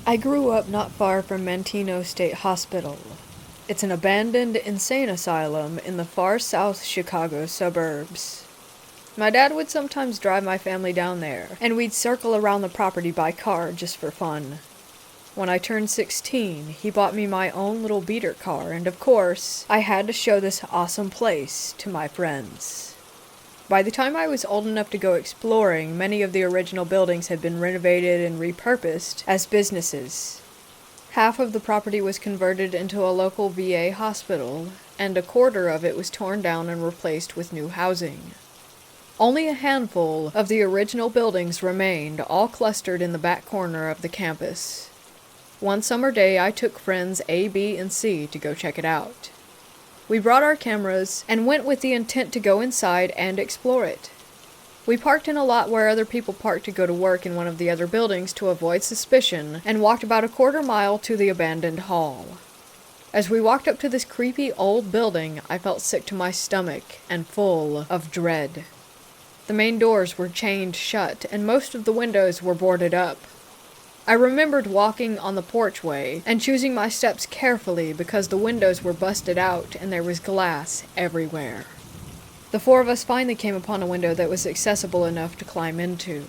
I grew up not far from Manteno State Hospital. It's an abandoned insane asylum in the far south Chicago suburbs. My dad would sometimes drive my family down there, and we'd circle around the property by car just for fun. When I turned 16, he bought me my own little beater car, and of course, I had to show this awesome place to my friends. By the time I was old enough to go exploring, many of the original buildings had been renovated and repurposed as businesses. Half of the property was converted into a local VA hospital, and a quarter of it was torn down and replaced with new housing. Only a handful of the original buildings remained, all clustered in the back corner of the campus. One summer day, I took friends A, B, and C to go check it out. We brought our cameras and went with the intent to go inside and explore it. We parked in a lot where other people parked to go to work in one of the other buildings to avoid suspicion, and walked about a quarter mile to the abandoned hall. As we walked up to this creepy old building, I felt sick to my stomach and full of dread. The main doors were chained shut, and most of the windows were boarded up. I remembered walking on the porchway and choosing my steps carefully because the windows were busted out and there was glass everywhere. The four of us finally came upon a window that was accessible enough to climb into.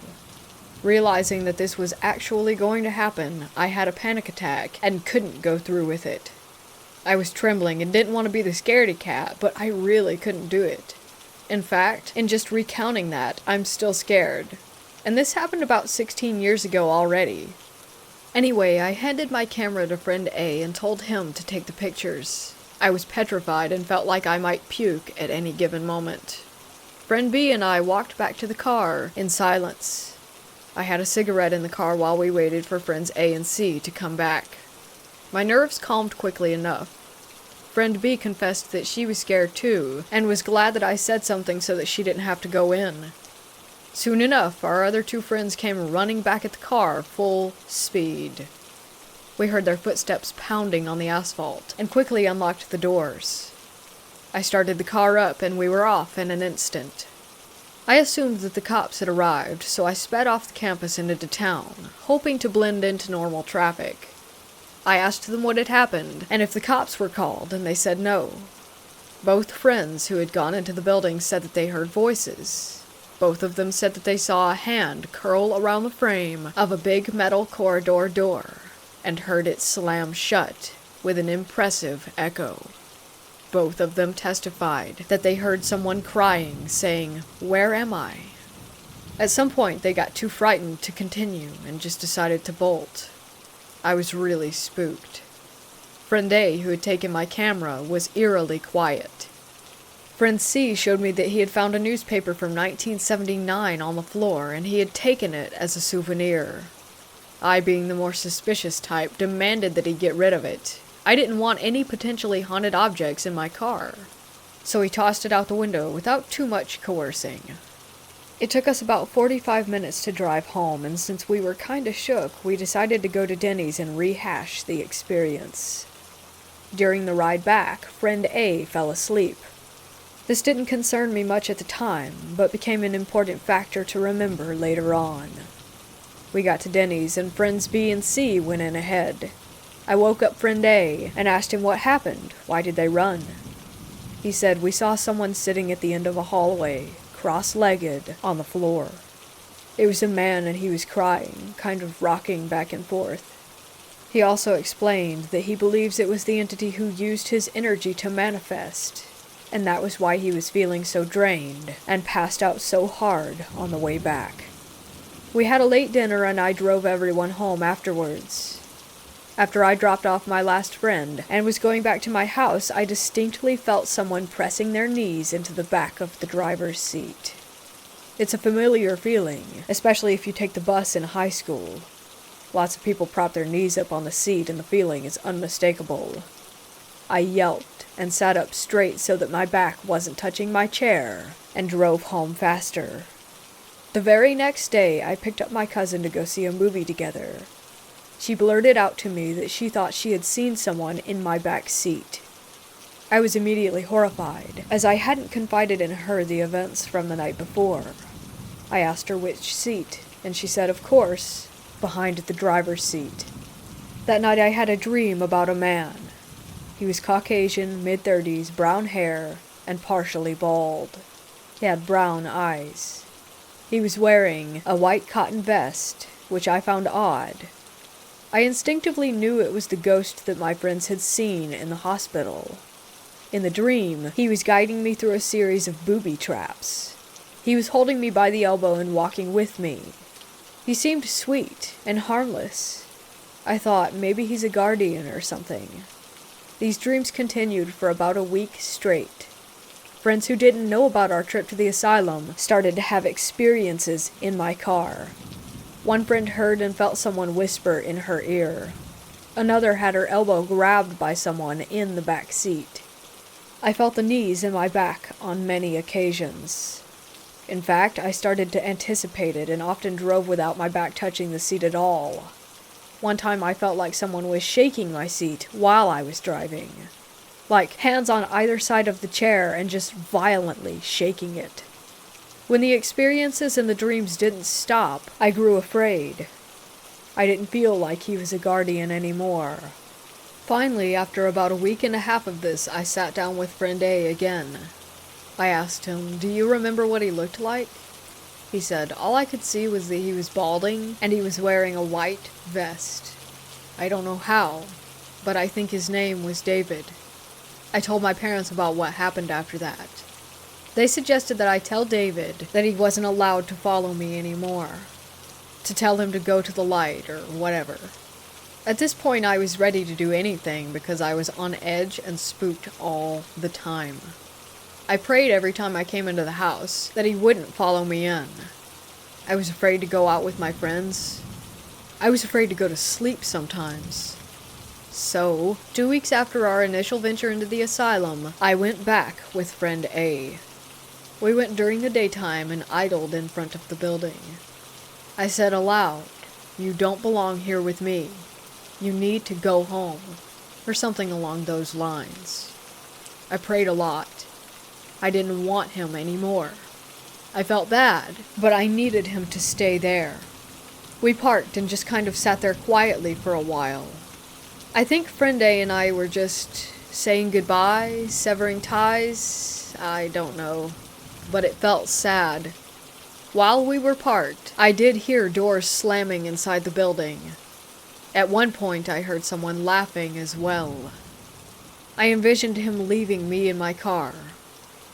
Realizing that this was actually going to happen, I had a panic attack and couldn't go through with it. I was trembling and didn't want to be the scaredy cat, but I really couldn't do it. In fact, in just recounting that, I'm still scared. And this happened about 16 years ago already. Anyway, I handed my camera to friend A and told him to take the pictures. I was petrified and felt like I might puke at any given moment. Friend B and I walked back to the car in silence. I had a cigarette in the car while we waited for friends A and C to come back. My nerves calmed quickly enough. Friend B confessed that she was scared too, and was glad that I said something so that she didn't have to go in. Soon enough, our other two friends came running back at the car, full speed. We heard their footsteps pounding on the asphalt, and quickly unlocked the doors. I started the car up, and we were off in an instant. I assumed that the cops had arrived, so I sped off the campus and into town, hoping to blend into normal traffic. I asked them what had happened, and if the cops were called, and they said no. Both friends who had gone into the building said that they heard voices. Both of them said that they saw a hand curl around the frame of a big metal corridor door, and heard it slam shut with an impressive echo. Both of them testified that they heard someone crying, saying, "Where am I?" At some point, they got too frightened to continue and just decided to bolt. I was really spooked. Friend A, who had taken my camera, was eerily quiet. Friend C showed me that he had found a newspaper from 1979 on the floor, and he had taken it as a souvenir. I, being the more suspicious type, demanded that he get rid of it. I didn't want any potentially haunted objects in my car. So he tossed it out the window without too much coercing. It took us about 45 minutes to drive home, and since we were kinda shook, we decided to go to Denny's and rehash the experience. During the ride back, friend A fell asleep. This didn't concern me much at the time, but became an important factor to remember later on. We got to Denny's, and friends B and C went in ahead. I woke up friend A and asked him what happened. Why did they run? He said, "We saw someone sitting at the end of a hallway, cross-legged, on the floor. It was a man and he was crying, kind of rocking back and forth." He also explained that he believes it was the entity who used his energy to manifest, and that was why he was feeling so drained and passed out so hard on the way back. We had a late dinner and I drove everyone home afterwards. After I dropped off my last friend and was going back to my house, I distinctly felt someone pressing their knees into the back of the driver's seat. It's a familiar feeling, especially if you take the bus in high school. Lots of people prop their knees up on the seat and the feeling is unmistakable. I yelped and sat up straight so that my back wasn't touching my chair, and drove home faster. The very next day, I picked up my cousin to go see a movie together. She blurted out to me that she thought she had seen someone in my back seat. I was immediately horrified, as I hadn't confided in her the events from the night before. I asked her which seat, and she said, of course, behind the driver's seat. That night I had a dream about a man. He was Caucasian, mid-30s, brown hair, and partially bald. He had brown eyes. He was wearing a white cotton vest, which I found odd. I instinctively knew it was the ghost that my friends had seen in the hospital. In the dream, he was guiding me through a series of booby traps. He was holding me by the elbow and walking with me. He seemed sweet and harmless. I thought maybe he's a guardian or something. These dreams continued for about a week straight. Friends who didn't know about our trip to the asylum started to have experiences in my car. One friend heard and felt someone whisper in her ear. Another had her elbow grabbed by someone in the back seat. I felt the knees in my back on many occasions. In fact, I started to anticipate it and often drove without my back touching the seat at all. One time I felt like someone was shaking my seat while I was driving. Like hands on either side of the chair and just violently shaking it. When the experiences and the dreams didn't stop, I grew afraid. I didn't feel like he was a guardian anymore. Finally, after about a week and a half of this, I sat down with friend A again. I asked him, "Do you remember what he looked like?" He said, "All I could see was that he was balding and he was wearing a white vest. I don't know how, but I think his name was David." I told my parents about what happened after that. They suggested that I tell David that he wasn't allowed to follow me anymore. To tell him to go to the light or whatever. At this point, I was ready to do anything because I was on edge and spooked all the time. I prayed every time I came into the house that he wouldn't follow me in. I was afraid to go out with my friends. I was afraid to go to sleep sometimes. So, 2 weeks after our initial venture into the asylum, I went back with friend A. We went during the daytime and idled in front of the building. I said aloud, "You don't belong here with me. You need to go home," or something along those lines. I prayed a lot. I didn't want him anymore. I felt bad, but I needed him to stay there. We parked and just kind of sat there quietly for a while. I think friend A and I were just saying goodbye, severing ties, I don't know, but it felt sad. While we were parked, I did hear doors slamming inside the building. At one point, I heard someone laughing as well. I envisioned him leaving me in my car.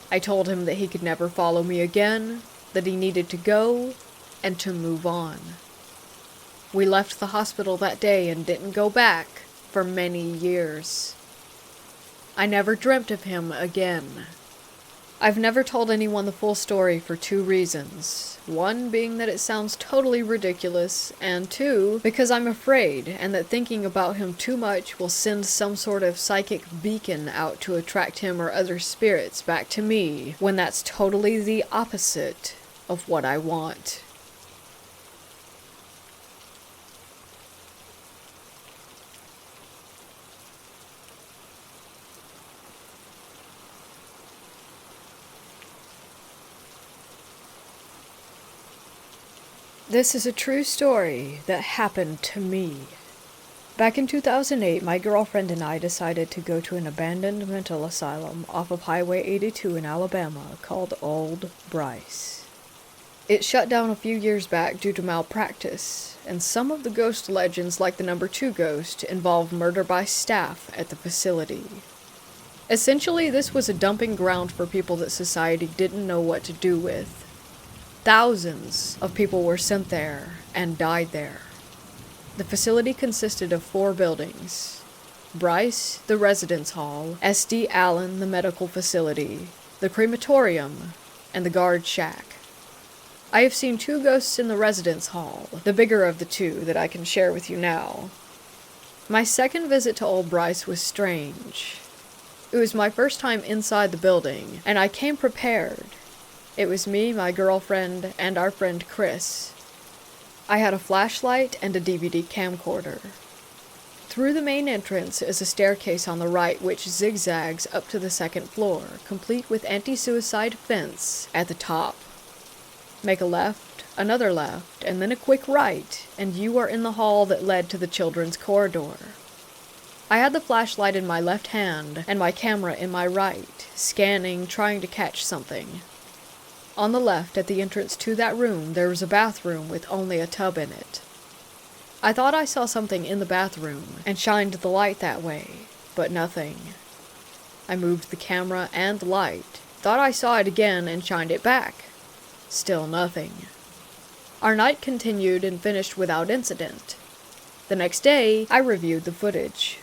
I told him that he could never follow me again, that he needed to go, and to move on. We left the hospital that day and didn't go back for many years. I never dreamt of him again. I've never told anyone the full story for 2 reasons. 1 being that it sounds totally ridiculous, and 2, because I'm afraid, and that thinking about him too much will send some sort of psychic beacon out to attract him or other spirits back to me, when that's totally the opposite of what I want. This is a true story that happened to me. Back in 2008, my girlfriend and I decided to go to an abandoned mental asylum off of Highway 82 in Alabama called Old Bryce. It shut down a few years back due to malpractice, and some of the ghost legends, like the number 2 ghost, involve murder by staff at the facility. Essentially, this was a dumping ground for people that society didn't know what to do with. Thousands of people were sent there and died there. The facility consisted of 4 buildings: Bryce, the residence hall, SD Allen, the medical facility, the crematorium, and the guard shack. I have seen 2 ghosts in the residence hall, the bigger of the 2 that I can share with you now. My second visit to Old Bryce was strange. It was my first time inside the building, and I came prepared. It was me, my girlfriend, and our friend Chris. I had a flashlight and a DVD camcorder. Through the main entrance is a staircase on the right which zigzags up to the second floor, complete with anti-suicide fence at the top. Make a left, another left, and then a quick right, and you are in the hall that led to the children's corridor. I had the flashlight in my left hand and my camera in my right, scanning, trying to catch something. On the left, at the entrance to that room, there was a bathroom with only a tub in it. I thought I saw something in the bathroom, and shined the light that way, but nothing. I moved the camera and light, thought I saw it again and shined it back. Still nothing. Our night continued and finished without incident. The next day, I reviewed the footage.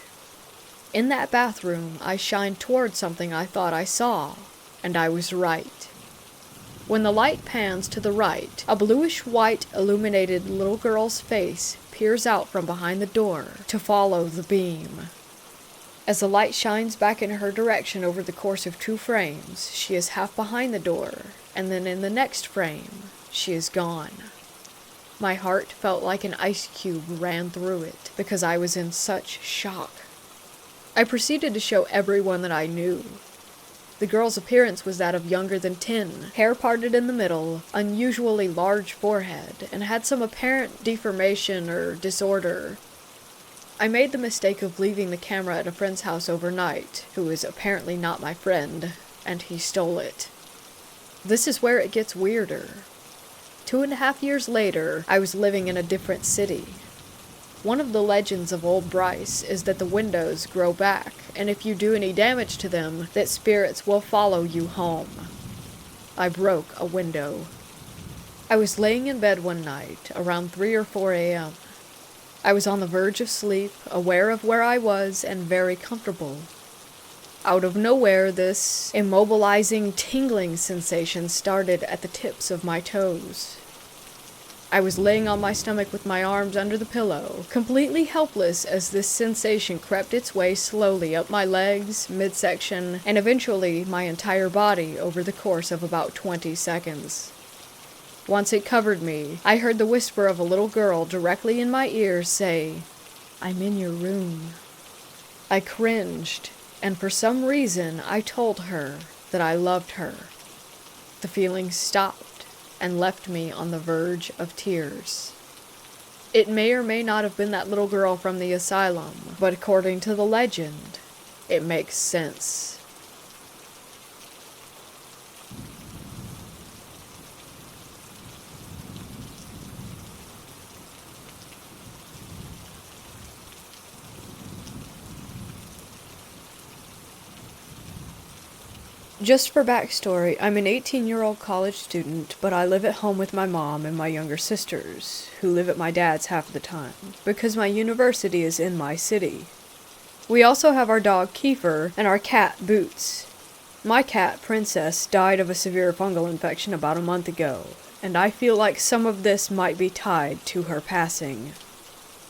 In that bathroom, I shined toward something I thought I saw, and I was right. When the light pans to the right, a bluish-white illuminated little girl's face peers out from behind the door to follow the beam. As the light shines back in her direction over the course of 2 frames, she is half behind the door, and then in the next frame, she is gone. My heart felt like an ice cube ran through it, because I was in such shock. I proceeded to show everyone that I knew. The girl's appearance was that of younger than 10, hair parted in the middle, unusually large forehead, and had some apparent deformation or disorder. I made the mistake of leaving the camera at a friend's house overnight, who is apparently not my friend, and he stole it. This is where it gets weirder. 2.5 years later, I was living in a different city. One of the legends of Old Bryce is that the windows grow back, and if you do any damage to them, that spirits will follow you home. I broke a window. I was laying in bed one night, around 3 or 4 a.m. I was on the verge of sleep, aware of where I was, and very comfortable. Out of nowhere, this immobilizing, tingling sensation started at the tips of my toes. I was laying on my stomach with my arms under the pillow, completely helpless as this sensation crept its way slowly up my legs, midsection, and eventually my entire body over the course of about 20 seconds. Once it covered me, I heard the whisper of a little girl directly in my ears say, "I'm in your room." I cringed, and for some reason I told her that I loved her. The feeling stopped and left me on the verge of tears. It may or may not have been that little girl from the asylum, but according to the legend, it makes sense. Just for backstory, I'm an 18-year-old college student, but I live at home with my mom and my younger sisters, who live at my dad's half of the time, because my university is in my city. We also have our dog Kiefer and our cat Boots. My cat, Princess, died of a severe fungal infection about a month ago, and I feel like some of this might be tied to her passing.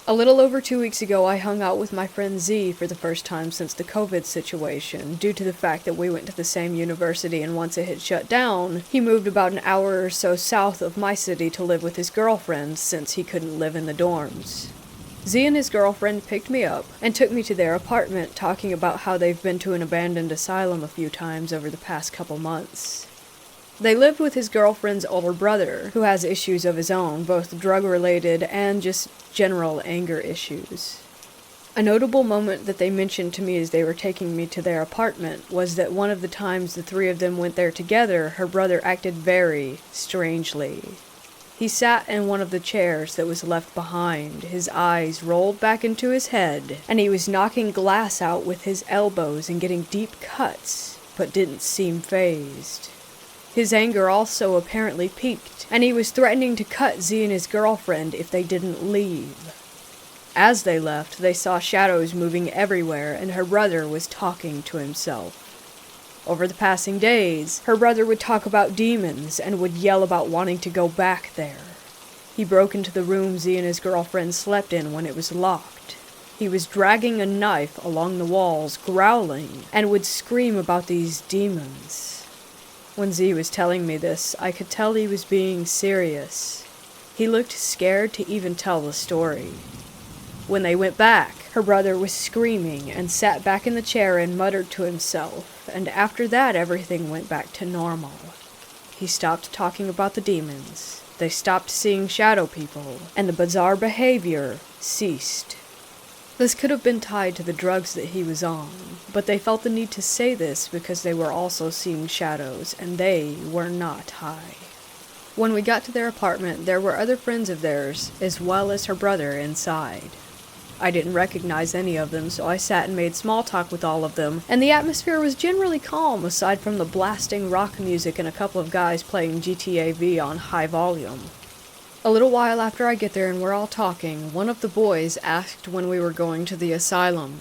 A little over 2 weeks ago, I hung out with my friend Z for the first time since the COVID situation, due to the fact that we went to the same university and once it had shut down, he moved about an hour or so south of my city to live with his girlfriend since he couldn't live in the dorms. Z and his girlfriend picked me up and took me to their apartment, talking about how they've been to an abandoned asylum a few times over the past couple months. They lived with his girlfriend's older brother, who has issues of his own, both drug-related and just general anger issues. A notable moment that they mentioned to me as they were taking me to their apartment was that one of the times the 3 of them went there together, her brother acted very strangely. He sat in one of the chairs that was left behind, his eyes rolled back into his head, and he was knocking glass out with his elbows and getting deep cuts, but didn't seem fazed. His anger also apparently peaked, and he was threatening to cut Z and his girlfriend if they didn't leave. As they left, they saw shadows moving everywhere, and her brother was talking to himself. Over the passing days, her brother would talk about demons and would yell about wanting to go back there. He broke into the room Z and his girlfriend slept in when it was locked. He was dragging a knife along the walls, growling, and would scream about these demons. When Z was telling me this, I could tell he was being serious. He looked scared to even tell the story. When they went back, her brother was screaming and sat back in the chair and muttered to himself, and after that everything went back to normal. He stopped talking about the demons, they stopped seeing shadow people, and the bizarre behavior ceased. This could have been tied to the drugs that he was on, but they felt the need to say this because they were also seeing shadows, and they were not high. When we got to their apartment, there were other friends of theirs, as well as her brother, inside. I didn't recognize any of them, so I sat and made small talk with all of them, and the atmosphere was generally calm aside from the blasting rock music and a couple of guys playing GTA V on high volume. A little while after I get there and we're all talking, one of the boys asked when we were going to the asylum.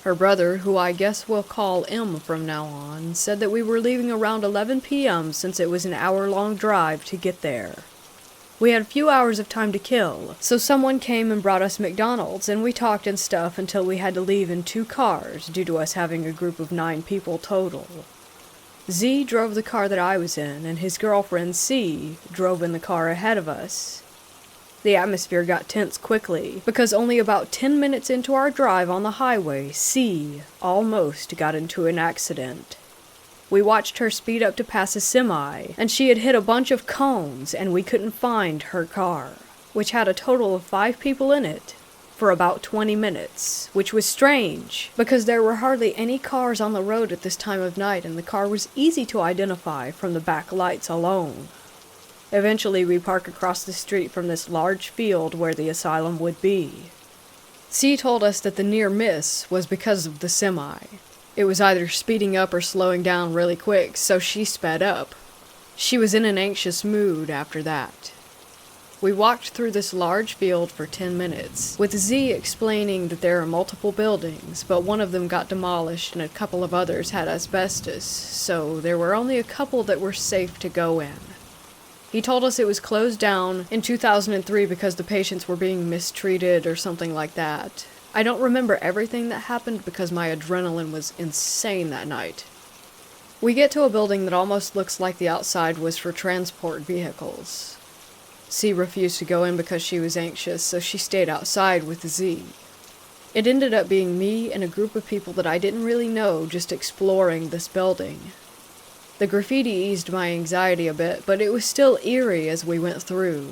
Her brother, who I guess we'll call M from now on, said that we were leaving around 11 p.m. since it was an hour-long drive to get there. We had a few hours of time to kill, so someone came and brought us McDonald's, and we talked and stuff until we had to leave in 2 cars due to us having a group of 9 people total. Z drove the car that I was in, and his girlfriend C drove in the car ahead of us. The atmosphere got tense quickly, because only about 10 minutes into our drive on the highway, C almost got into an accident. We watched her speed up to pass a semi, and she had hit a bunch of cones, and we couldn't find her car, which had a total of 5 people in it, for about 20 minutes, which was strange, because there were hardly any cars on the road at this time of night, and the car was easy to identify from the back lights alone. Eventually, we parked across the street from this large field where the asylum would be. C told us that the near miss was because of the semi. It was either speeding up or slowing down really quick, so she sped up. She was in an anxious mood after that. We walked through this large field for 10 minutes, with Z explaining that there are multiple buildings, but one of them got demolished and a couple of others had asbestos, so there were only a couple that were safe to go in. He told us it was closed down in 2003 because the patients were being mistreated or something like that. I don't remember everything that happened because my adrenaline was insane that night. We get to a building that almost looks like the outside was for transport vehicles. C refused to go in because she was anxious, so she stayed outside with Z. It ended up being me and a group of people that I didn't really know just exploring this building. The graffiti eased my anxiety a bit, but it was still eerie as we went through.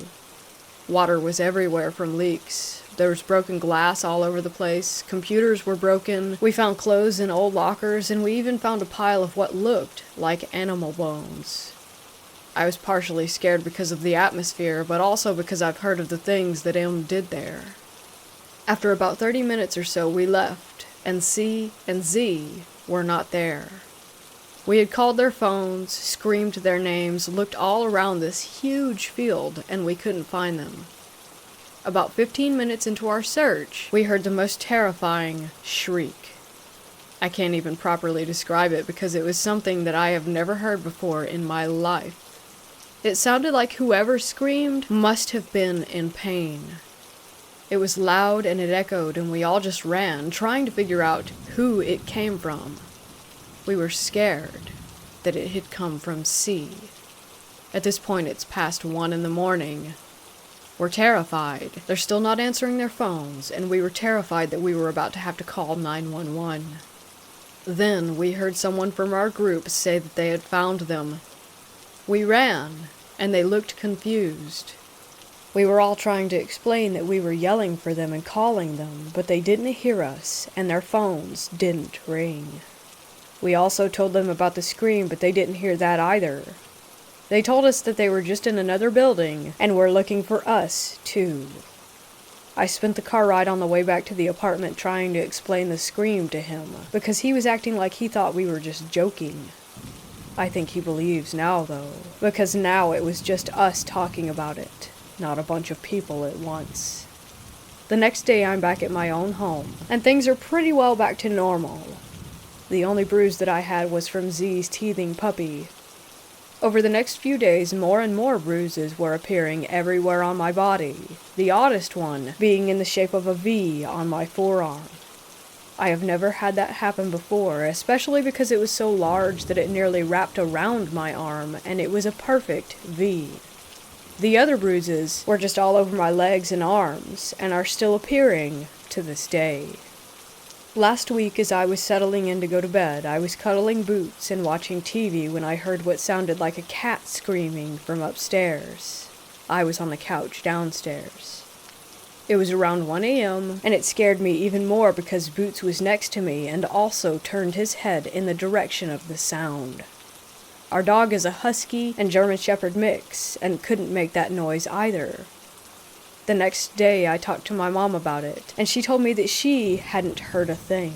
Water was everywhere from leaks. There was broken glass all over the place, computers were broken, we found clothes in old lockers, and we even found a pile of what looked like animal bones. I was partially scared because of the atmosphere, but also because I've heard of the things that M did there. After about 30 minutes or so, we left, and C and Z were not there. We had called their phones, screamed their names, looked all around this huge field, and we couldn't find them. About 15 minutes into our search, we heard the most terrifying shriek. I can't even properly describe it because it was something that I have never heard before in my life. It sounded like whoever screamed must have been in pain. It was loud and it echoed, and we all just ran, trying to figure out who it came from. We were scared that it had come from C. At this point, it's past 1 in the morning. We're terrified. They're still not answering their phones, and we were terrified that we were about to have to call 911. Then we heard someone from our group say that they had found them. We ran, and they looked confused. We were all trying to explain that we were yelling for them and calling them, but they didn't hear us, and their phones didn't ring. We also told them about the scream, but they didn't hear that either. They told us that they were just in another building, and were looking for us, too. I spent the car ride on the way back to the apartment trying to explain the scream to him, because he was acting like he thought we were just joking. I think he believes now, though, because now it was just us talking about it, not a bunch of people at once. The next day I'm back at my own home, and things are pretty well back to normal. The only bruise that I had was from Z's teething puppy. Over the next few days, more and more bruises were appearing everywhere on my body, the oddest one being in the shape of a V on my forearm. I have never had that happen before, especially because it was so large that it nearly wrapped around my arm, and it was a perfect V. The other bruises were just all over my legs and arms, and are still appearing to this day. Last week, as I was settling in to go to bed, I was cuddling Boots and watching TV when I heard what sounded like a cat screaming from upstairs. I was on the couch downstairs. It was around 1 a.m., and it scared me even more because Boots was next to me and also turned his head in the direction of the sound. Our dog is a Husky and German Shepherd mix, and couldn't make that noise either. The next day, I talked to my mom about it, and she told me that she hadn't heard a thing.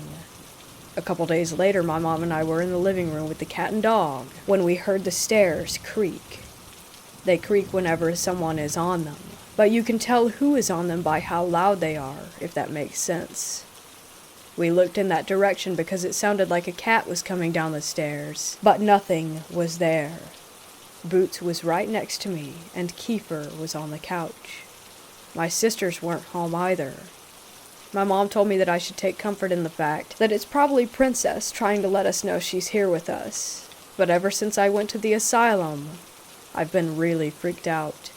A couple days later, my mom and I were in the living room with the cat and dog when we heard the stairs creak. They creak whenever someone is on them, but you can tell who is on them by how loud they are, if that makes sense. We looked in that direction because it sounded like a cat was coming down the stairs, but nothing was there. Boots was right next to me, and Kiefer was on the couch. My sisters weren't home either. My mom told me that I should take comfort in the fact that it's probably Princess trying to let us know she's here with us. But ever since I went to the asylum, I've been really freaked out.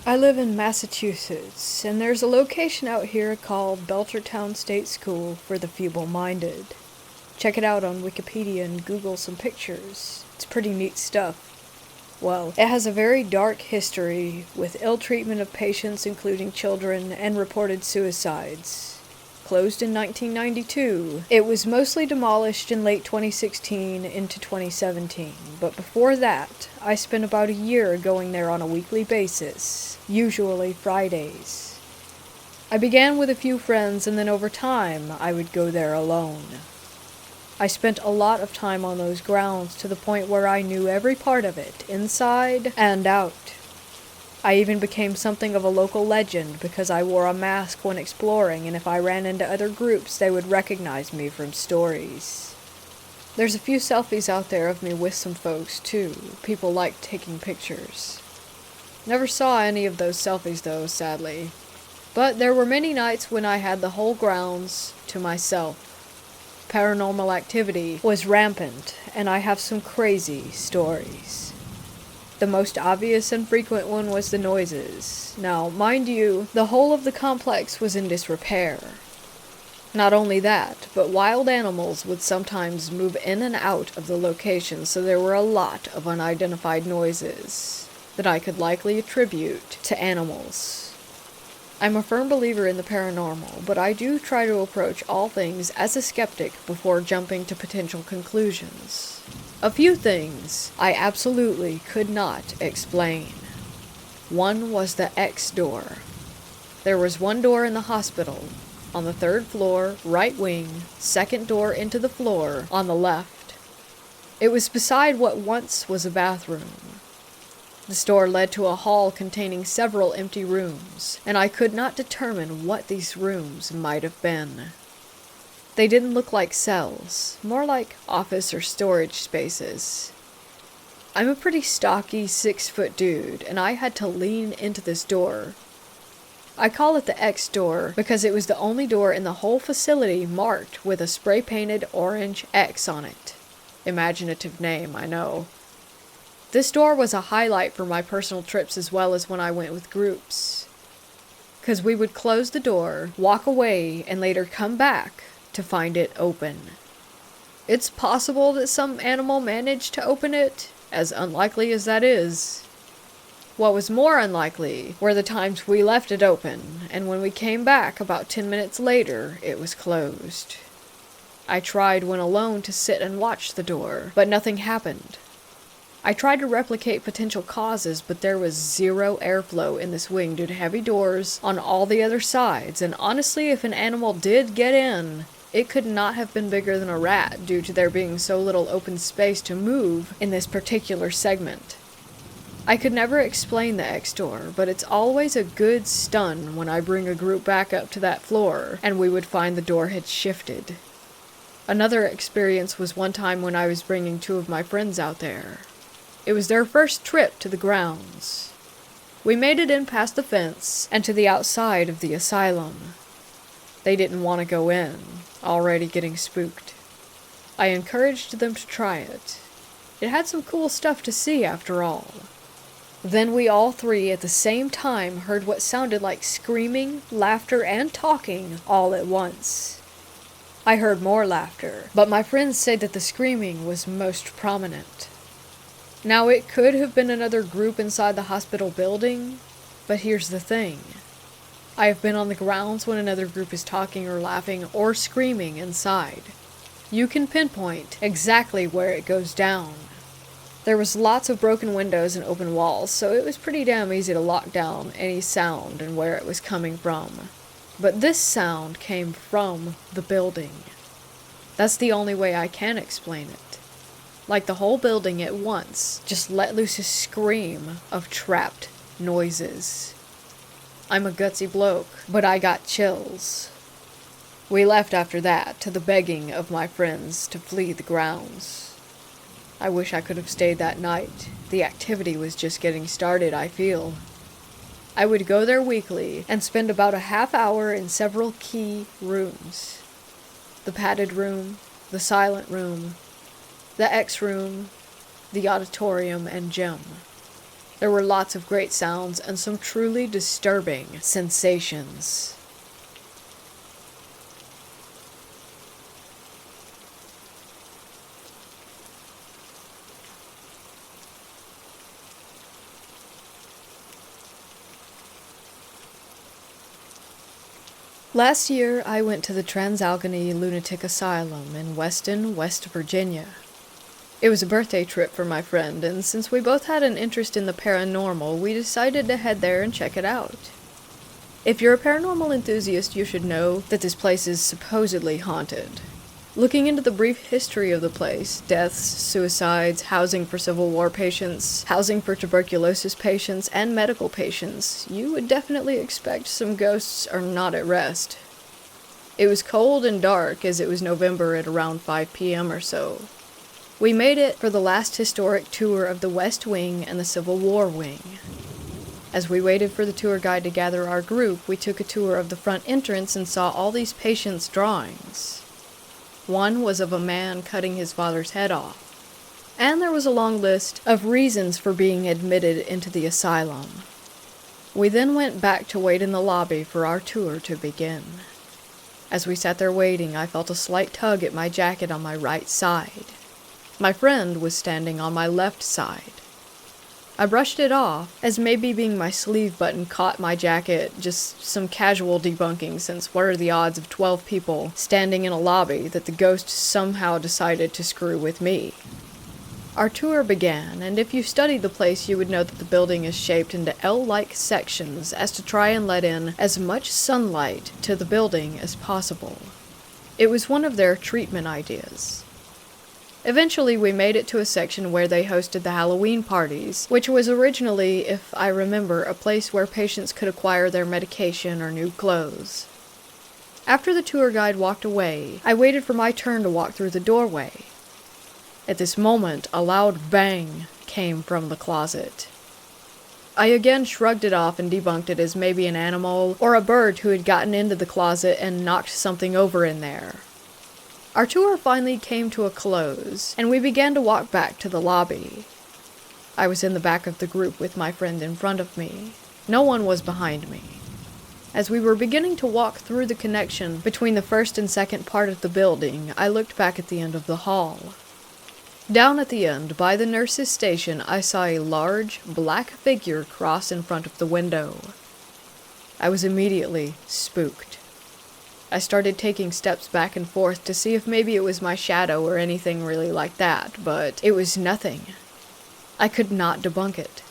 I live in Massachusetts, and there's a location out here called Belchertown State School for the Feeble-Minded. Check it out on Wikipedia and Google some pictures. It's pretty neat stuff. Well, it has a very dark history with ill treatment of patients, including children, and reported suicides. Closed in 1992. It was mostly demolished in late 2016 into 2017, but before that, I spent about a year going there on a weekly basis, usually Fridays. I began with a few friends, and then over time, I would go there alone. I spent a lot of time on those grounds to the point where I knew every part of it, inside and out. I even became something of a local legend because I wore a mask when exploring, and if I ran into other groups, they would recognize me from stories. There's a few selfies out there of me with some folks, too. People like taking pictures. Never saw any of those selfies, though, sadly. But there were many nights when I had the whole grounds to myself. Paranormal activity was rampant, and I have some crazy stories. The most obvious and frequent one was the noises. Now, mind you, the whole of the complex was in disrepair. Not only that, but wild animals would sometimes move in and out of the location, so there were a lot of unidentified noises that I could likely attribute to animals. I'm a firm believer in the paranormal, but I do try to approach all things as a skeptic before jumping to potential conclusions. A few things I absolutely could not explain. One was the X door. There was one door in the hospital, on the 3rd floor, right wing, second door into the floor, on the left. It was beside what once was a bathroom. This door led to a hall containing several empty rooms, and I could not determine what these rooms might have been. They didn't look like cells, more like office or storage spaces. I'm a pretty stocky 6-foot dude, and I had to lean into this door. I call it the X door because it was the only door in the whole facility marked with a spray-painted orange X on it. Imaginative name, I know. This door was a highlight for my personal trips as well as when I went with groups. 'Cause we would close the door, walk away, and later come back to find it open. It's possible that some animal managed to open it, as unlikely as that is. What was more unlikely were the times we left it open, and when we came back about 10 minutes later, it was closed. I tried when alone to sit and watch the door, but nothing happened. I tried to replicate potential causes, but there was zero airflow in this wing due to heavy doors on all the other sides, and honestly, if an animal did get in, It could not have been bigger than a rat due to there being so little open space to move in this particular segment. I could never explain the X-door, but it's always a good stun when I bring a group back up to that floor and we would find the door had shifted. Another experience was one time when I was bringing 2 of my friends out there. It was their first trip to the grounds. We made it in past the fence and to the outside of the asylum. They didn't want to go in, already getting spooked. I encouraged them to try it. It had some cool stuff to see after all. Then we all 3 at the same time heard what sounded like screaming, laughter, and talking all at once. I heard more laughter, but my friends said that the screaming was most prominent. Now it could have been another group inside the hospital building, but here's the thing. I have been on the grounds when another group is talking or laughing or screaming inside. You can pinpoint exactly where it goes down. There was lots of broken windows and open walls, so it was pretty damn easy to lock down any sound and where it was coming from. But this sound came from the building. That's the only way I can explain it. Like the whole building at once just let loose a scream of trapped noises. I'm a gutsy bloke, but I got chills. We left after that, to the begging of my friends to flee the grounds. I wish I could have stayed that night. The activity was just getting started, I feel. I would go there weekly and spend about a half hour in several key rooms. The padded room, the silent room, the X room, the auditorium, and gym. There were lots of great sounds and some truly disturbing sensations. Last year, I went to the Transalgony Lunatic Asylum in Weston, West Virginia. It was a birthday trip for my friend, and since we both had an interest in the paranormal, we decided to head there and check it out. If you're a paranormal enthusiast, you should know that this place is supposedly haunted. Looking into the brief history of the place, deaths, suicides, housing for Civil War patients, housing for tuberculosis patients, and medical patients, you would definitely expect some ghosts are not at rest. It was cold and dark as it was November at around 5 p.m. or so. We made it for the last historic tour of the West Wing and the Civil War Wing. As we waited for the tour guide to gather our group, we took a tour of the front entrance and saw all these patients' drawings. One was of a man cutting his father's head off. And there was a long list of reasons for being admitted into the asylum. We then went back to wait in the lobby for our tour to begin. As we sat there waiting, I felt a slight tug at my jacket on my right side. My friend was standing on my left side. I brushed it off, as maybe being my sleeve button caught my jacket, just some casual debunking, since what are the odds of 12 people standing in a lobby that the ghost somehow decided to screw with me? Our tour began, and if you studied the place you would know that the building is shaped into L-like sections as to try and let in as much sunlight to the building as possible. It was one of their treatment ideas. Eventually, we made it to a section where they hosted the Halloween parties, which was originally, if I remember, a place where patients could acquire their medication or new clothes. After the tour guide walked away, I waited for my turn to walk through the doorway. At this moment, a loud bang came from the closet. I again shrugged it off and debunked it as maybe an animal or a bird who had gotten into the closet and knocked something over in there. Our tour finally came to a close, and we began to walk back to the lobby. I was in the back of the group with my friend in front of me. No one was behind me. As we were beginning to walk through the connection between the first and second part of the building, I looked back at the end of the hall. Down at the end, by the nurse's station, I saw a large, black figure cross in front of the window. I was immediately spooked. I started taking steps back and forth to see if maybe it was my shadow or anything really like that, but it was nothing. I could not debunk it.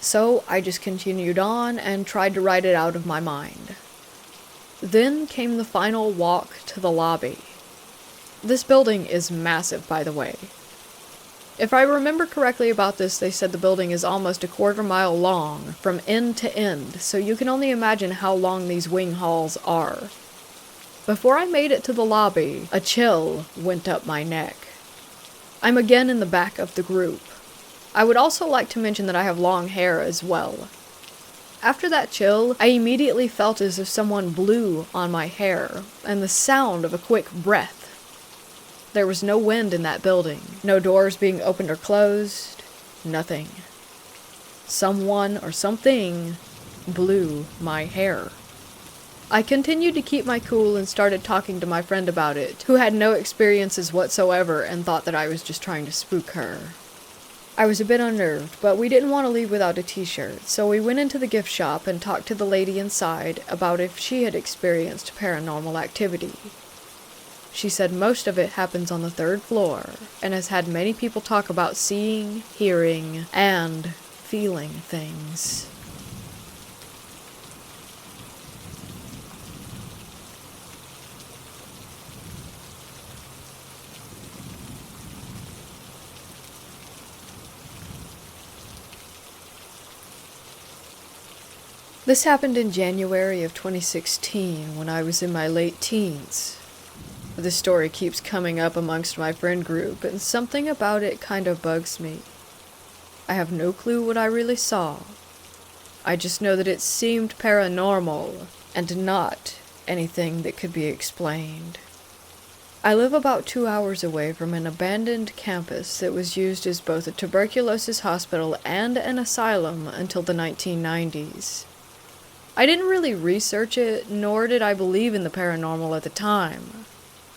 So I just continued on and tried to write it out of my mind. Then came the final walk to the lobby. This building is massive, by the way. If I remember correctly about this, they said the building is almost a quarter-mile long, from end to end, so you can only imagine how long these wing halls are. Before I made it to the lobby, a chill went up my neck. I'm again in the back of the group. I would also like to mention that I have long hair as well. After that chill, I immediately felt as if someone blew on my hair, and the sound of a quick breath. There was no wind in that building, no doors being opened or closed, nothing. Someone or something blew my hair. I continued to keep my cool and started talking to my friend about it, who had no experiences whatsoever and thought that I was just trying to spook her. I was a bit unnerved, but we didn't want to leave without a t-shirt, so we went into the gift shop and talked to the lady inside about if she had experienced paranormal activity. She said most of it happens on the 3rd floor, and has had many people talk about seeing, hearing, and feeling things. This happened in January of 2016, when I was in my late teens. This story keeps coming up amongst my friend group, and something about it kind of bugs me. I have no clue what I really saw. I just know that it seemed paranormal, and not anything that could be explained. I live about 2 hours away from an abandoned campus that was used as both a tuberculosis hospital and an asylum until the 1990s. I didn't really research it, nor did I believe in the paranormal at the time.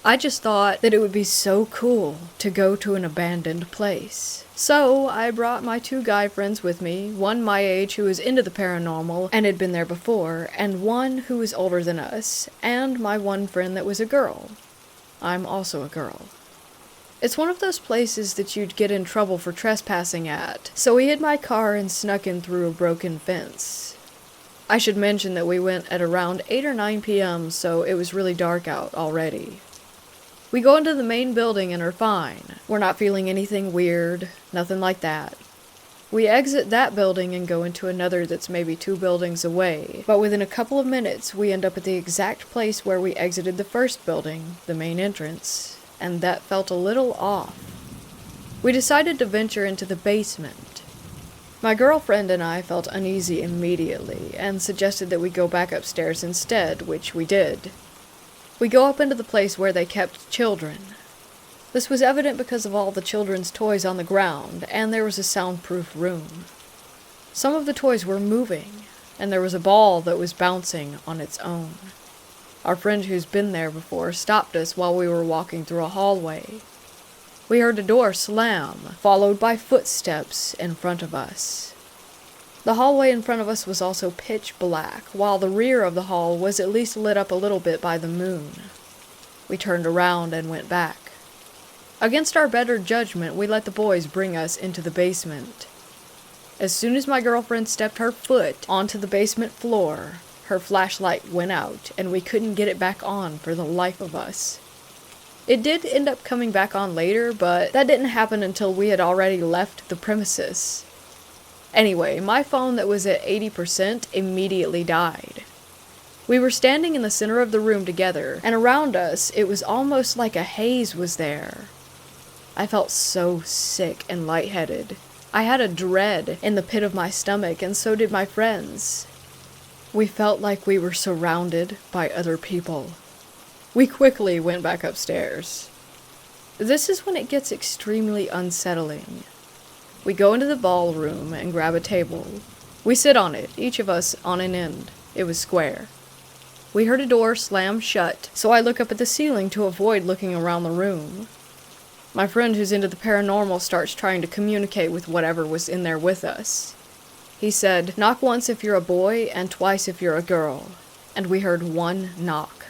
I just thought that it would be so cool to go to an abandoned place. So I brought my 2 guy friends with me, one my age who was into the paranormal and had been there before, and one who was older than us, and my one friend that was a girl. I'm also a girl. It's one of those places that you'd get in trouble for trespassing at, so we hid my car and snuck in through a broken fence. I should mention that we went at around 8 or 9 p.m., so it was really dark out already. We go into the main building and are fine. We're not feeling anything weird, nothing like that. We exit that building and go into another that's maybe 2 buildings away, but within a couple of minutes we end up at the exact place where we exited the first building, the main entrance, and that felt a little off. We decided to venture into the basement. My girlfriend and I felt uneasy immediately and suggested that we go back upstairs instead, which we did. We go up into the place where they kept children. This was evident because of all the children's toys on the ground, and there was a soundproof room. Some of the toys were moving, and there was a ball that was bouncing on its own. Our friend who's been there before stopped us while we were walking through a hallway. We heard a door slam, followed by footsteps in front of us. The hallway in front of us was also pitch black, while the rear of the hall was at least lit up a little bit by the moon. We turned around and went back. Against our better judgment, we let the boys bring us into the basement. As soon as my girlfriend stepped her foot onto the basement floor, her flashlight went out, and we couldn't get it back on for the life of us. It did end up coming back on later, but that didn't happen until we had already left the premises. Anyway, my phone that was at 80% immediately died. We were standing in the center of the room together, and around us it was almost like a haze was there. I felt so sick and lightheaded. I had a dread in the pit of my stomach, and so did my friends. We felt like we were surrounded by other people. We quickly went back upstairs. This is when it gets extremely unsettling. We go into the ballroom and grab a table. We sit on it, each of us on an end. It was square. We heard a door slam shut, so I look up at the ceiling to avoid looking around the room. My friend who's into the paranormal starts trying to communicate with whatever was in there with us. He said, "Knock once if you're a boy and twice if you're a girl." And we heard one knock.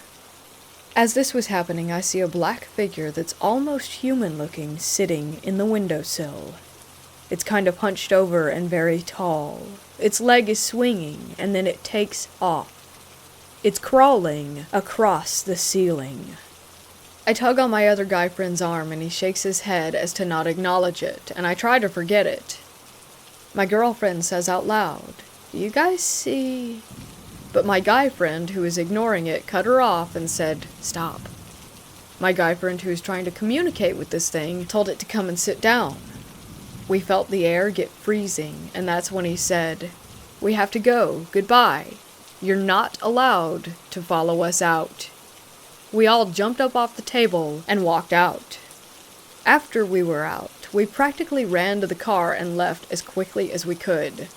As this was happening, I see a black figure that's almost human-looking sitting in the windowsill. It's kind of hunched over and very tall. Its leg is swinging, and then it takes off. It's crawling across the ceiling. I tug on my other guy friend's arm and he shakes his head as to not acknowledge it, and I try to forget it. My girlfriend says out loud, "Do you guys see?" But my guy friend, who is ignoring it, cut her off and said, "Stop." My guy friend, who is trying to communicate with this thing, told it to come and sit down. We felt the air get freezing, and that's when he said, "We have to go. Goodbye. You're not allowed to follow us out." We all jumped up off the table and walked out. After we were out, we practically ran to the car and left as quickly as we could.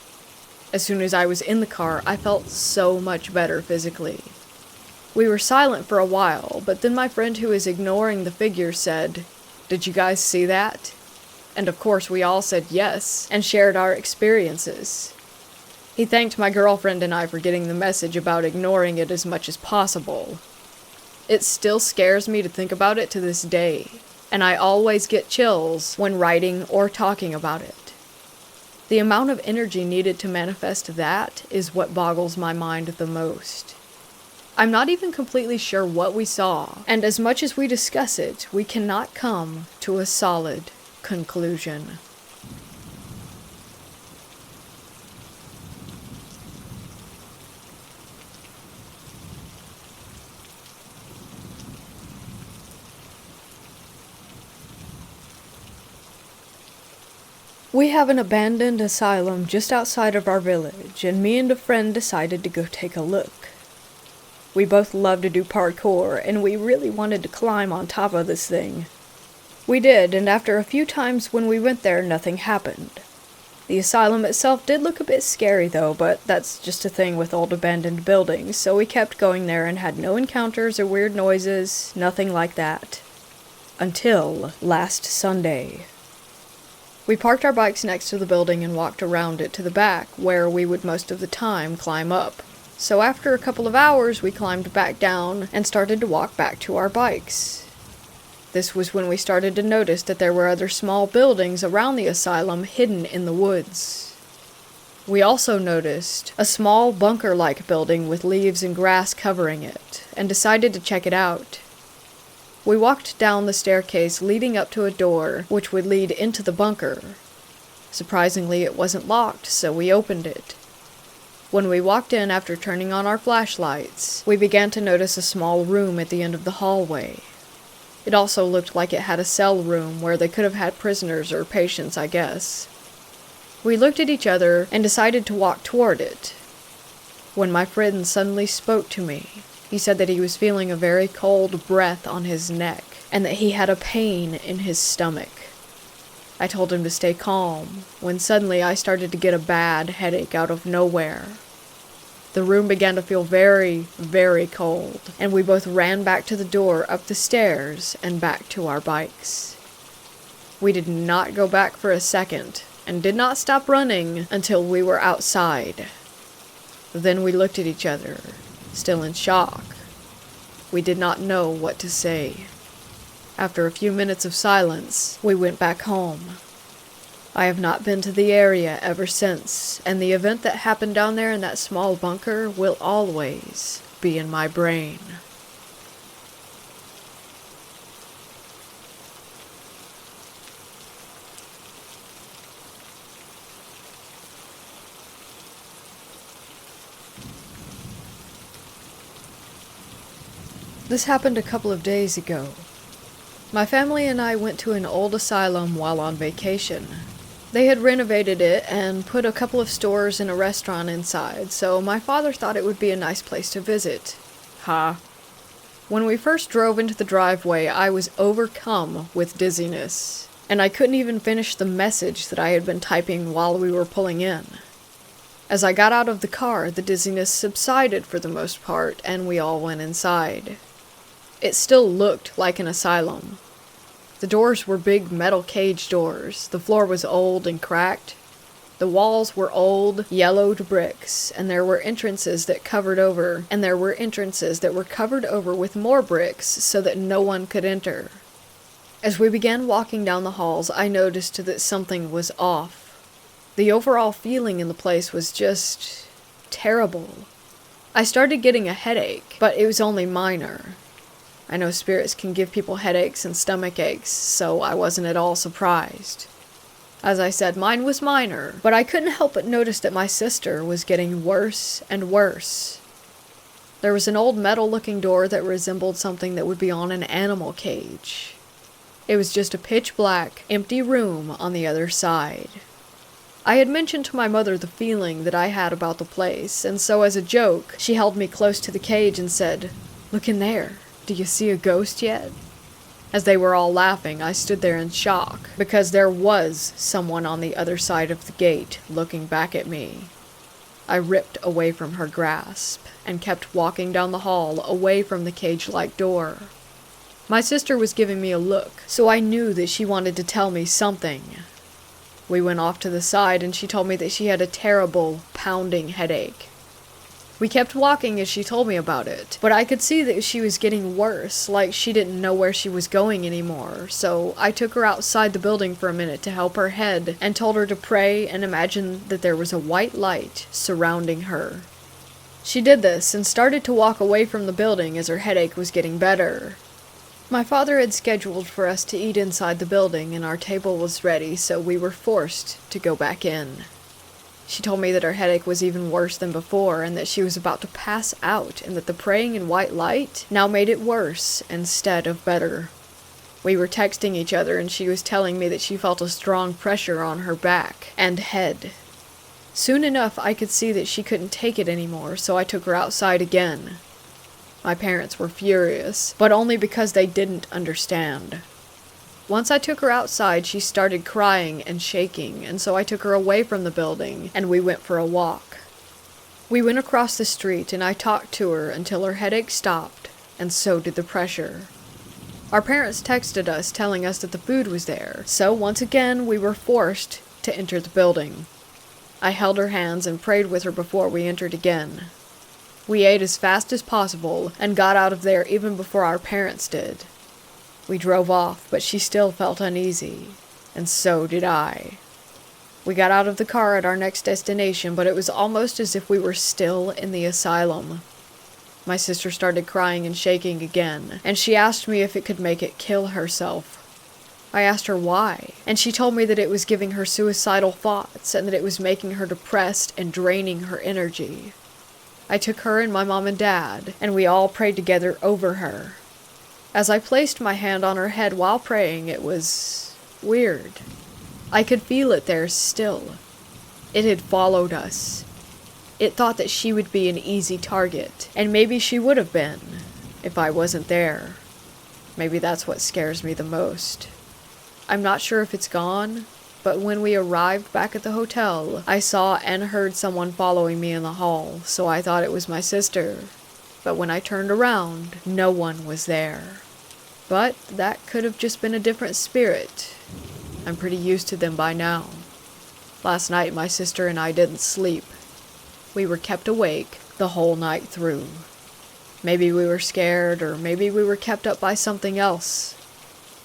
As soon as I was in the car, I felt so much better physically. We were silent for a while, but then my friend who was ignoring the figure said, "Did you guys see that?" And of course we all said yes, and shared our experiences. He thanked my girlfriend and I for getting the message about ignoring it as much as possible. It still scares me to think about it to this day, and I always get chills when writing or talking about it. The amount of energy needed to manifest that is what boggles my mind the most. I'm not even completely sure what we saw, and as much as we discuss it, we cannot come to a solid conclusion. We have an abandoned asylum just outside of our village, and me and a friend decided to go take a look. We both love to do parkour, and we really wanted to climb on top of this thing. We did, and after a few times when we went there, nothing happened. The asylum itself did look a bit scary though, but that's just a thing with old abandoned buildings, so we kept going there and had no encounters or weird noises, nothing like that. Until last Sunday. We parked our bikes next to the building and walked around it to the back, where we would most of the time climb up. So after a couple of hours, we climbed back down and started to walk back to our bikes. This was when we started to notice that there were other small buildings around the asylum hidden in the woods. We also noticed a small bunker-like building with leaves and grass covering it, and decided to check it out. We walked down the staircase leading up to a door which would lead into the bunker. Surprisingly, it wasn't locked, so we opened it. When we walked in after turning on our flashlights, we began to notice a small room at the end of the hallway. It also looked like it had a cell room where they could have had prisoners or patients, I guess. We looked at each other and decided to walk toward it, when my friend suddenly spoke to me. He said that he was feeling a very cold breath on his neck, and that he had a pain in his stomach. I told him to stay calm, when suddenly I started to get a bad headache out of nowhere. The room began to feel very, very cold, and we both ran back to the door, up the stairs, and back to our bikes. We did not go back for a second, and did not stop running until we were outside. Then we looked at each other, still in shock. We did not know what to say. After a few minutes of silence, we went back home. I have not been to the area ever since, and the event that happened down there in that small bunker will always be in my brain. This happened a couple of days ago. My family and I went to an old asylum while on vacation. They had renovated it and put a couple of stores and a restaurant inside, so my father thought it would be a nice place to visit. When we first drove into the driveway, I was overcome with dizziness, and I couldn't even finish the message that I had been typing while we were pulling in. As I got out of the car, the dizziness subsided for the most part, and we all went inside. It still looked like an asylum. The doors were big metal cage doors. The floor was old and cracked. The walls were old, yellowed bricks, and there were entrances that were covered over with more bricks so that no one could enter. As we began walking down the halls, I noticed that something was off. The overall feeling in the place was just terrible. I started getting a headache, but it was only minor. I know spirits can give people headaches and stomach aches, so I wasn't at all surprised. As I said, mine was minor, but I couldn't help but notice that my sister was getting worse and worse. There was an old metal-looking door that resembled something that would be on an animal cage. It was just a pitch-black, empty room on the other side. I had mentioned to my mother the feeling that I had about the place, and so as a joke, she held me close to the cage and said, "Look in there. Do you see a ghost yet?" As they were all laughing, I stood there in shock, because there was someone on the other side of the gate looking back at me. I ripped away from her grasp, and kept walking down the hall away from the cage-like door. My sister was giving me a look, so I knew that she wanted to tell me something. We went off to the side, and she told me that she had a terrible, pounding headache. We kept walking as she told me about it, but I could see that she was getting worse, like she didn't know where she was going anymore, so I took her outside the building for a minute to help her head, and told her to pray and imagine that there was a white light surrounding her. She did this, and started to walk away from the building as her headache was getting better. My father had scheduled for us to eat inside the building, and our table was ready, so we were forced to go back in. She told me that her headache was even worse than before, and that she was about to pass out, and that the praying in white light now made it worse instead of better. We were texting each other, and she was telling me that she felt a strong pressure on her back and head. Soon enough, I could see that she couldn't take it anymore, so I took her outside again. My parents were furious, but only because they didn't understand. Once I took her outside, she started crying and shaking, and so I took her away from the building, and we went for a walk. We went across the street, and I talked to her until her headache stopped, and so did the pressure. Our parents texted us telling us that the food was there, so once again we were forced to enter the building. I held her hands and prayed with her before we entered again. We ate as fast as possible, and got out of there even before our parents did. We drove off, but she still felt uneasy, and so did I. We got out of the car at our next destination, but it was almost as if we were still in the asylum. My sister started crying and shaking again, and she asked me if it could make it kill herself. I asked her why, and she told me that it was giving her suicidal thoughts, and that it was making her depressed and draining her energy. I took her and my mom and dad, and we all prayed together over her. As I placed my hand on her head while praying, it was weird. I could feel it there still. It had followed us. It thought that she would be an easy target, and maybe she would have been, if I wasn't there. Maybe that's what scares me the most. I'm not sure if it's gone, but when we arrived back at the hotel, I saw and heard someone following me in the hall, so I thought it was my sister. But when I turned around, no one was there. But that could have just been a different spirit. I'm pretty used to them by now. Last night, my sister and I didn't sleep. We were kept awake the whole night through. Maybe we were scared, or maybe we were kept up by something else.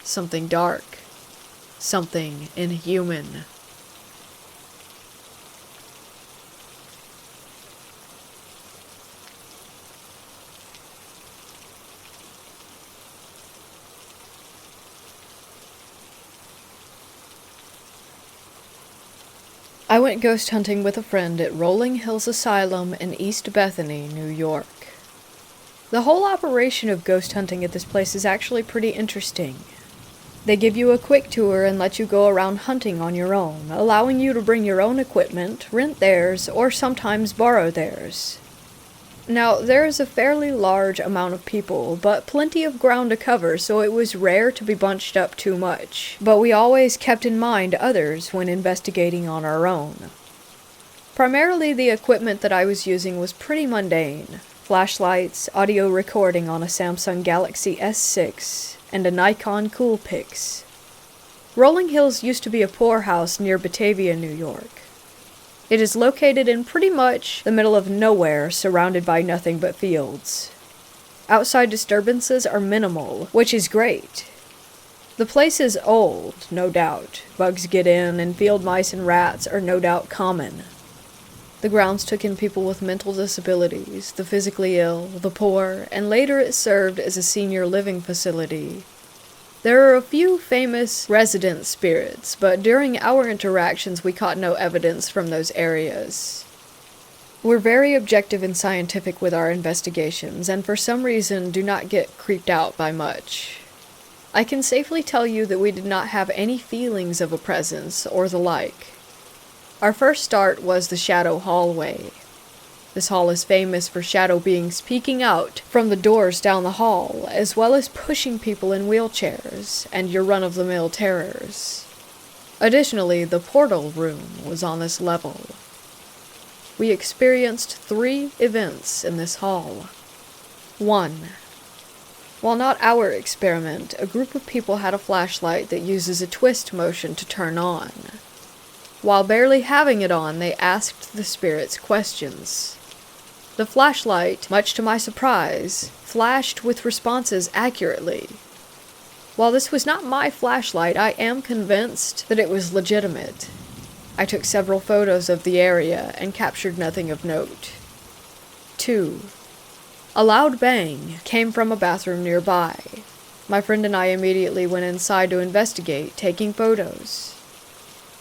Something dark. Something inhuman. I went ghost hunting with a friend at Rolling Hills Asylum in East Bethany, New York. The whole operation of ghost hunting at this place is actually pretty interesting. They give you a quick tour and let you go around hunting on your own, allowing you to bring your own equipment, rent theirs, or sometimes borrow theirs. Now, there is a fairly large amount of people, but plenty of ground to cover, so it was rare to be bunched up too much. But we always kept in mind others when investigating on our own. Primarily, the equipment that I was using was pretty mundane. Flashlights, audio recording on a Samsung Galaxy S6, and a Nikon Coolpix. Rolling Hills used to be a poorhouse near Batavia, New York. It is located in pretty much the middle of nowhere, surrounded by nothing but fields. Outside disturbances are minimal, which is great. The place is old, no doubt. Bugs get in, and field mice and rats are no doubt common. The grounds took in people with mental disabilities, the physically ill, the poor, and later it served as a senior living facility. There are a few famous resident spirits, but during our interactions we caught no evidence from those areas. We're very objective and scientific with our investigations, and for some reason do not get creeped out by much. I can safely tell you that we did not have any feelings of a presence or the like. Our first start was the shadow hallway. This hall is famous for shadow beings peeking out from the doors down the hall, as well as pushing people in wheelchairs and your run-of-the-mill terrors. Additionally, the portal room was on this level. We experienced 3 events in this hall. 1. While not our experiment, a group of people had a flashlight that uses a twist motion to turn on. While barely having it on, they asked the spirits questions. The flashlight, much to my surprise, flashed with responses accurately. While this was not my flashlight, I am convinced that it was legitimate. I took several photos of the area and captured nothing of note. 2. A loud bang came from a bathroom nearby. My friend and I immediately went inside to investigate, taking photos.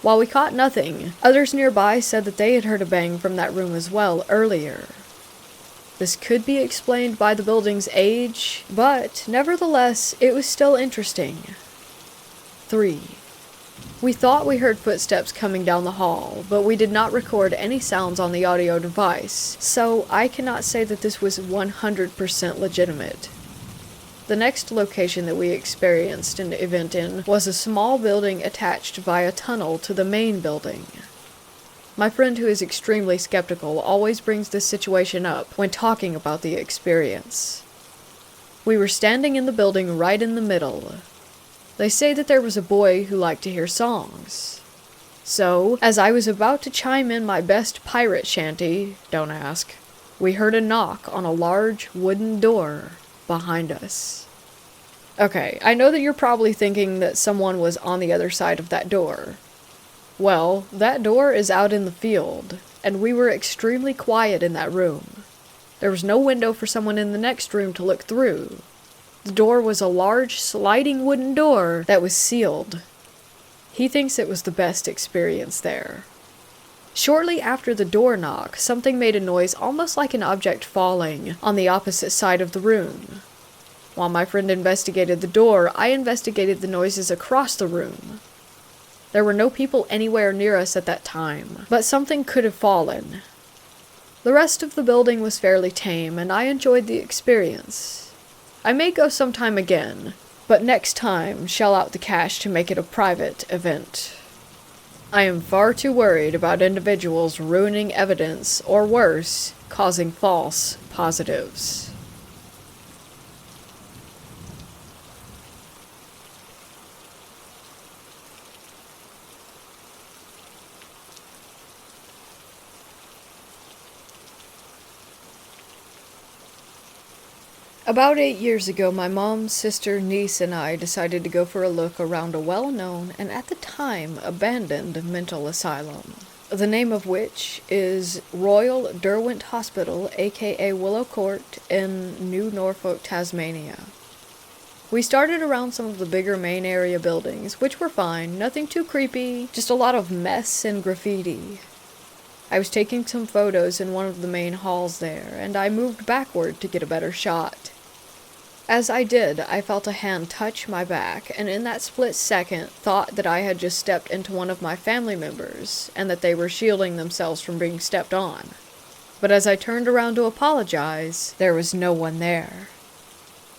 While we caught nothing, others nearby said that they had heard a bang from that room as well earlier. This could be explained by the building's age, but nevertheless, it was still interesting. 3. We thought we heard footsteps coming down the hall, but we did not record any sounds on the audio device, so I cannot say that this was 100% legitimate. The next location that we experienced an event in was a small building attached by a tunnel to the main building. My friend, who is extremely skeptical, always brings this situation up when talking about the experience. We were standing in the building right in the middle. They say that there was a boy who liked to hear songs. So, as I was about to chime in my best pirate shanty, don't ask, we heard a knock on a large wooden door behind us. Okay, I know that you're probably thinking that someone was on the other side of that door. Well, that door is out in the field, and we were extremely quiet in that room. There was no window for someone in the next room to look through. The door was a large, sliding wooden door that was sealed. He thinks it was the best experience there. Shortly after the door knock, something made a noise almost like an object falling on the opposite side of the room. While my friend investigated the door, I investigated the noises across the room. There were no people anywhere near us at that time, but something could have fallen. The rest of the building was fairly tame, and I enjoyed the experience. I may go sometime again, but next time shell out the cash to make it a private event. I am far too worried about individuals ruining evidence, or worse, causing false positives. About 8 years ago, my mom, sister, niece, and I decided to go for a look around a well-known and at the time abandoned mental asylum, the name of which is Royal Derwent Hospital, aka Willow Court, in New Norfolk, Tasmania. We started around some of the bigger main area buildings, which were fine, nothing too creepy, just a lot of mess and graffiti. I was taking some photos in one of the main halls there, and I moved backward to get a better shot. As I did, I felt a hand touch my back, and in that split second, thought that I had just stepped into one of my family members, and that they were shielding themselves from being stepped on. But as I turned around to apologize, there was no one there.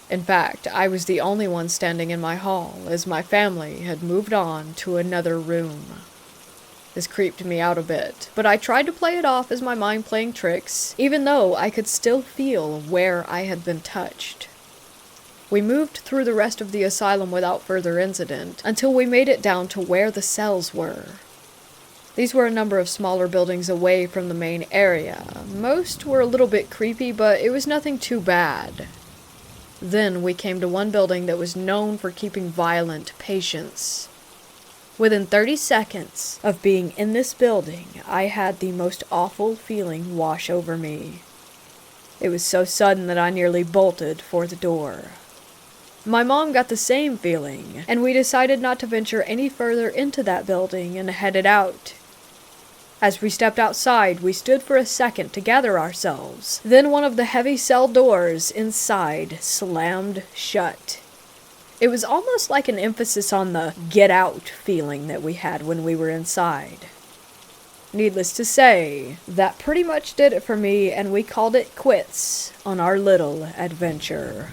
In fact, I was the only one standing in my hall, as my family had moved on to another room. This creeped me out a bit, but I tried to play it off as my mind playing tricks, even though I could still feel where I had been touched. We moved through the rest of the asylum without further incident, until we made it down to where the cells were. These were a number of smaller buildings away from the main area. Most were a little bit creepy, but it was nothing too bad. Then we came to one building that was known for keeping violent patients. Within 30 seconds of being in this building, I had the most awful feeling wash over me. It was so sudden that I nearly bolted for the door. My mom got the same feeling, and we decided not to venture any further into that building and headed out. As we stepped outside, we stood for a second to gather ourselves. Then one of the heavy cell doors inside slammed shut. It was almost like an emphasis on the get out feeling that we had when we were inside. Needless to say, that pretty much did it for me, and we called it quits on our little adventure.